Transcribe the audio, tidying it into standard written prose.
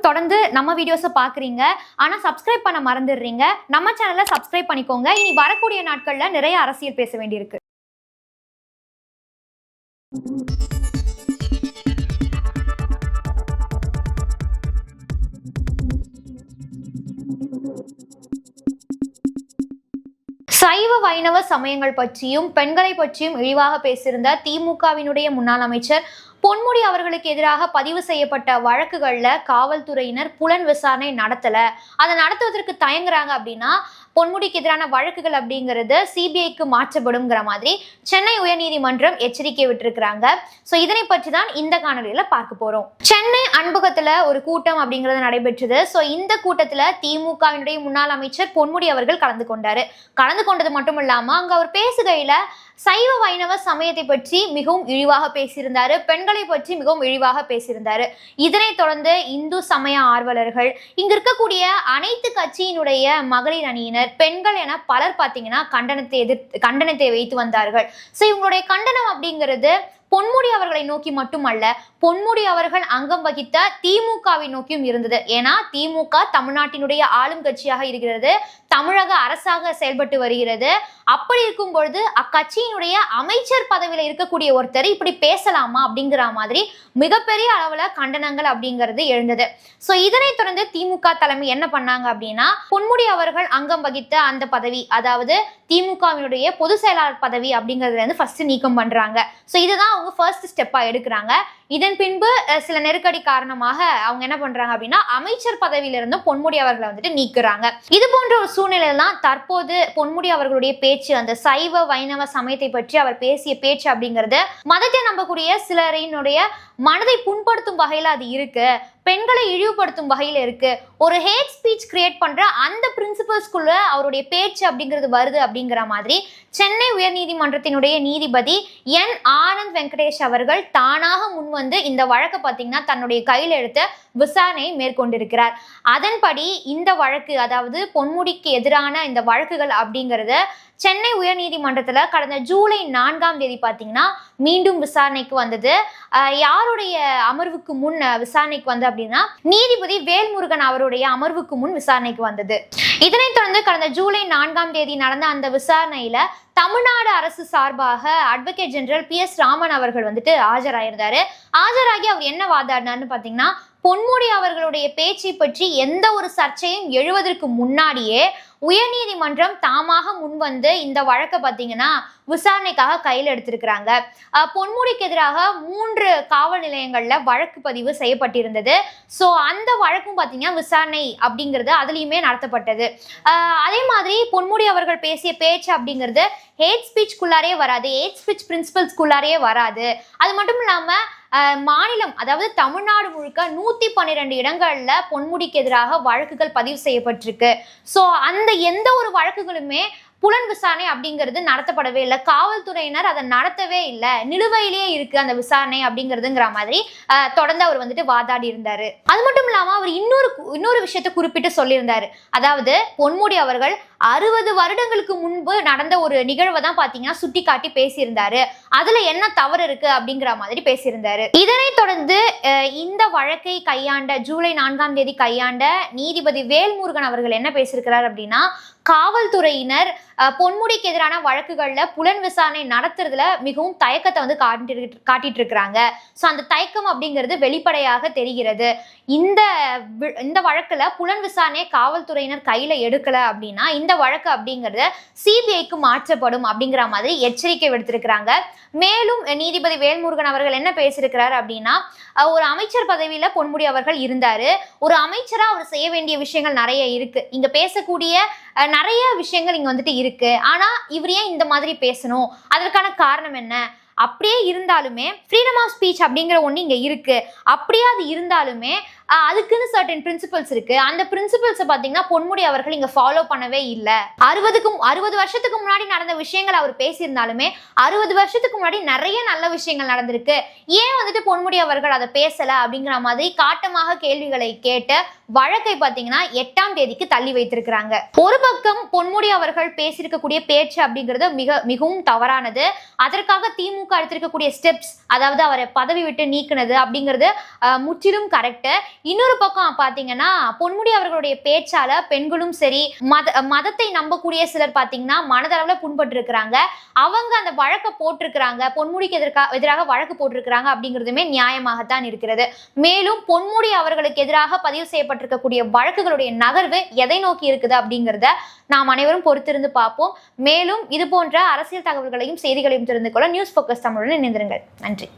தொடர்ந்து நம்ம வீடியோஸை பார்க்குறீங்க, ஆனால் சப்ஸ்கிரைப் பண்ண மறந்துடுறீங்க. நம்ம சேனலை சப்ஸ்கிரைப் பண்ணிக்கோங்க. இனி வரக்கூடிய நாட்களில் நிறைய அரசியல் பேச வேண்டியிருக்கு. சைவ வைணவ சமயங்கள் பற்றியும் பெண்களை பற்றியும் இழிவாக பேசியிருந்த திமுகவினுடைய முன்னாள் அமைச்சர் பொன்முடி அவர்களுக்கு எதிராக பதிவு செய்யப்பட்ட வழக்குகள்ல காவல்துறையினர் புலன் விசாரணை நடத்தல. அதை நடத்துவதற்கு தயங்குறாங்க அப்படின்னா பொன்முடிக்கு எதிரான வழக்குகள் அப்படிங்கிறது சிபிஐக்கு மாற்றப்படும்ங்கிற மாதிரி சென்னை உயர்நீதிமன்றம் எச்சரிக்கை விட்டுருக்கிறாங்க. ஸோ இதனை பற்றி தான் இந்த காணொலியில பார்க்க போறோம். சென்னை அன்பகத்துல ஒரு கூட்டம் அப்படிங்கிறது நடைபெற்றது. ஸோ இந்த கூட்டத்துல திமுகவினுடைய முன்னாள் அமைச்சர் பொன்முடி அவர்கள் கலந்து கொண்டது மட்டும் இல்லாம அங்க அவர் பேசுகையில சைவ வைணவ சமயத்தை பற்றி மிகவும் இழிவாக பேசியிருந்தாரு, பெண்களை பற்றி மிகவும் இழிவாக பேசியிருந்தாரு. இதனை தொடர்ந்து இந்து சமய ஆர்வலர்கள், இங்க இருக்கக்கூடிய அனைத்து கட்சியினுடைய மகளிர் அணியினர், பெண்கள் என பலர் பார்த்தீங்கன்னா கண்டனத்தை வைத்து வந்தார்கள். ஸோ இவங்களுடைய கண்டனம் அப்படிங்கிறது பொன்முடி அவர்களை நோக்கி மட்டுமல்ல, பொன்முடி அவர்கள் அங்கம் வகித்த திமுகவை நோக்கியும் இருந்தது. ஏன்னா திமுக தமிழ்நாட்டினுடைய ஆளும் கட்சியாக இருக்கிறது, தமிழக அரசாக செயல்பட்டு வருகிறது. அப்படி இருக்கும் பொழுது அக்கட்சியினுடைய அமைச்சர் பதவியில இருக்கக்கூடிய ஒருத்தர் இப்படி பேசலாமா அப்படிங்கிற மாதிரி மிகப்பெரிய அளவுல கண்டனங்கள் அப்படிங்கிறது எழுந்தது. ஸோ இதனை தொடர்ந்து திமுக தலைமை என்ன பண்ணாங்க அப்படின்னா, பொன்முடி அவர்கள் அங்கம் வகித்த அந்த பதவி, அதாவது திமுகவினுடைய பொதுச் செயலாளர் பதவி அப்படிங்கிறதுல இருந்து ஃபர்ஸ்ட் நீக்கம் பண்றாங்க. ஸோ இதுதான் அவங்க ஃபர்ஸ்ட் ஸ்டெப்பா எடுக்கிறாங்க. இதன் பின்பு சில நெருக்கடி காரணமாக அவங்க என்ன பண்றாங்க அப்படின்னா அமைச்சர் பதவியிலிருந்து பொன்முடி அவர்களை வந்துட்டு நீக்குறாங்க. இது போன்ற ஒரு சூழ்நிலையில தான் தற்போது பொன்முடி அவர்களுடைய பேச்சு, அந்த சைவ வைணவ சமயத்தை பற்றி அவர் பேசிய பேச்சு அப்படிங்கிறது மதத்தை நம்பக்கூடிய சிலரினுடைய மனதை புண்படுத்தும் வகையில அது இருக்கு, பெண்களை இழிவுபடுத்தும் வகையில இருக்கு, ஒரு ஹேட் ஸ்பீச் கிரியேட் பண்ற அந்த பிரின்சிபல்ஸ்குள்ள அவருடைய பேச்சு அப்படிங்கிறது வருது அப்படிங்கிற மாதிரி சென்னை உயர்நீதிமன்றத்தினுடைய நீதிபதி என் ஆனந்த் வெங்கடேஷ் அவர்கள் தானாக முன்வந்து இந்த வழக்கை பார்த்தீங்கன்னா தன்னுடைய கையில் எடுத்து விசாரணையை மேற்கொண்டிருக்கிறார். அதன்படி இந்த வழக்கு, அதாவது பொன்முடிக்கு எதிரான இந்த வழக்குகள் அப்படிங்கிறது சென்னை உயர்நீதிமன்றத்துல கடந்த ஜூலை 4ஆம் தேதி பார்த்தீங்கன்னா மீண்டும் விசாரணைக்கு வந்தது. யாருடைய அமர்வுக்கு முன் விசாரணைக்கு வந்து அப்படின்னா நீதிபதி வேல்முருகன் அவருடைய அமர்வுக்கு முன் விசாரணைக்கு வந்தது. இதனைத் தொடர்ந்து கடந்த ஜூலை 4ஆம் தேதி நடந்த அந்த விசாரணையில தமிழ்நாடு அரசு சார்பாக அட்வொகேட் ஜெனரல் PS ராமன் அவர்கள் வந்துட்டு ஆஜராயிருந்தாரு. ஆஜராகி அவர் என்ன வாதாடினார்னு பார்த்தீங்கன்னா, பொன்முடி அவர்களுடைய பேச்சை பற்றி எந்த ஒரு சர்ச்சையும் எழுவதற்கு முன்னாடியே உயர்நீதிமன்றம் தாமாக முன்வந்து இந்த வழக்கை பார்த்தீங்கன்னா விசாரணைக்காக கையில் எடுத்திருக்கிறாங்க. பொன்முடிக்கு எதிராக 3 காவல் நிலையங்கள்ல வழக்கு பதிவு செய்யப்பட்டிருந்தது. ஸோ அந்த வழக்கும் பார்த்தீங்கன்னா விசாரணை அப்படிங்கிறது அதுலேயுமே நடத்தப்பட்டது. அதே மாதிரி பொன்முடி அவர்கள் பேசிய பேச்சு அப்படிங்கிறது ஹேட் ஸ்பீச்குள்ளாரே வராது, ஹேட் ஸ்பீச் பிரின்சிபல்ஸ்குள்ளாரே வராது. அது மட்டும் இல்லாமல் மாநிலம், அதாவது தமிழ்நாடு முழுக்க 112 இடங்கள்ல பொன்முடிக்கு எதிராக வழக்குகள் பதிவு செய்யப்பட்டிருக்கு. ஸோ அந்த எந்த ஒரு வழக்குகளுமே புலன் விசாரணை அப்படிங்கிறது நடத்தப்படவே இல்லை, காவல்துறையினர் அதை நடத்தவே இல்லை, நிலுவையிலேயே இருக்கு அந்த விசாரணை அப்படிங்கிறதுங்கிற மாதிரி தொடர்ந்து அவர் வந்துட்டு வாதாடி இருந்தாரு. அது மட்டும் இல்லாம அவர் இன்னொரு விஷயத்தை குறிப்பிட்டு சொல்லியிருந்தாரு. அதாவது பொன்முடி அவர்கள் 60 வருடங்களுக்கு முன்பு நடந்த ஒரு நிகழ்வை தான் பாத்தீங்கன்னா சுட்டி காட்டி பேசியிருந்தாரு, அதுல என்ன தவறு இருக்கு அப்படிங்கிற மாதிரி பேசியிருந்தாரு. இதனைத் தொடர்ந்து இந்த வழக்கை கையாண்ட ஜூலை 4ஆம் தேதி கையாண்ட நீதிபதி வேல்முருகன் அவர்கள் என்ன பேசியிருக்கிறார் அப்படின்னா, காவல்துறையினர் பொன்முடிக்கு எதிரான வழக்குகள்ல புலன் விசாரணை நடத்துறதுல மிகவும் தயக்கத்தை வந்து காட்டிட்டு இருக்கிறாங்க. ஸோ அந்த தயக்கம் அப்படிங்கிறது வெளிப்படையாக தெரிகிறது. இந்த வழக்குல புலன் விசாரணையை காவல்துறையினர் கையில எடுக்கல அப்படின்னா இந்த வழக்கு அப்படிங்கிறது சிபிஐக்கு மாற்றப்படும் அப்படிங்கிற மாதிரி எச்சரிக்கை விடுத்திருக்கிறாங்க. மேலும் நீதிபதி வேல்முருகன் அவர்கள் என்ன பேசியிருக்கிறார் அப்படின்னா, ஒரு அமைச்சர் பதவியில பொன்முடி அவர்கள் இருந்தாரு, ஒரு அமைச்சரா அவர் செய்ய வேண்டிய விஷயங்கள் நிறைய இருக்கு, இங்க பேசக்கூடிய நிறைய விஷயங்கள் இங்க வந்துட்டு இருக்கு, ஆனா இவர் ஏன் இந்த மாதிரி பேசணும், அதற்கான காரணம் என்ன, அப்படியே இருந்தாலுமே ஃப்ரீடம் ஆஃப் ஸ்பீச் அப்படிங்கிற ஒன்று இங்கே இருக்கு, அப்படியே அது இருந்தாலுமே அதுக்குன்னு சர்டன் பிரின்சிபல்ஸ் இருக்கு, அந்த பிரின்சிபல்ஸை பார்த்தீங்கன்னா பொன்முடி அவர்கள் இங்கே ஃபாலோ பண்ணவே இல்லை. 60 வருஷத்துக்கு முன்னாடி நடந்த விஷயங்கள் அவர் பேசியிருந்தாலுமே 60 வருஷத்துக்கு முன்னாடி நிறைய நல்ல விஷயங்கள் நடந்திருக்கு, ஏன் வந்துட்டு பொன்முடி அவர்கள் அதை பேசல அப்படிங்கிற மாதிரி காட்டமாக கேள்விகளை கேட்டு வழக்கை பார்த்தீங்கன்னா 8ஆம் தேதிக்கு தள்ளி வைத்திருக்கிறாங்க. ஒரு பக்கம் பொன்முடி அவர்கள் பேசியிருக்கக்கூடிய பேச்சு அப்படிங்கிறது மிகவும் தவறானது. அதற்காக திமுக எடுத்திருக்கக்கூடிய ஸ்டெப்ஸ், அதாவது அவரை பதவி விட்டு நீக்கினது அப்படிங்கிறது முற்றிலும் கரெக்ட். இன்னொரு பக்கம் பாத்தீங்கன்னா பொன்முடி அவர்களுடைய பேச்சால பெண்களும் சரி மதத்தை நம்பக்கூடிய சிலர் பாத்தீங்கன்னா மனதளவுல புண்பட்டு இருக்கிறாங்க. அவங்க அந்த வழக்கை போட்டிருக்கிறாங்க, பொன்முடிக்கு எதிராக வழக்கு போட்டிருக்கிறாங்க அப்படிங்கிறதுமே நியாயமாகத்தான் இருக்கிறது. மேலும் பொன்முடி அவர்களுக்கு எதிராக பதிவு செய்யப்பட்டிருக்கக்கூடிய வழக்குகளுடைய நகர்வு எதை நோக்கி இருக்குது அப்படிங்கிறத நாம் அனைவரும் பொறுத்திருந்து பார்ப்போம். மேலும் இது போன்ற அரசியல் தகவல்களையும் செய்திகளையும் தெரிந்து கொள்ள நியூஸ் ஃபோக்கஸ் தமிழுடன் இணைந்திருங்கள். நன்றி.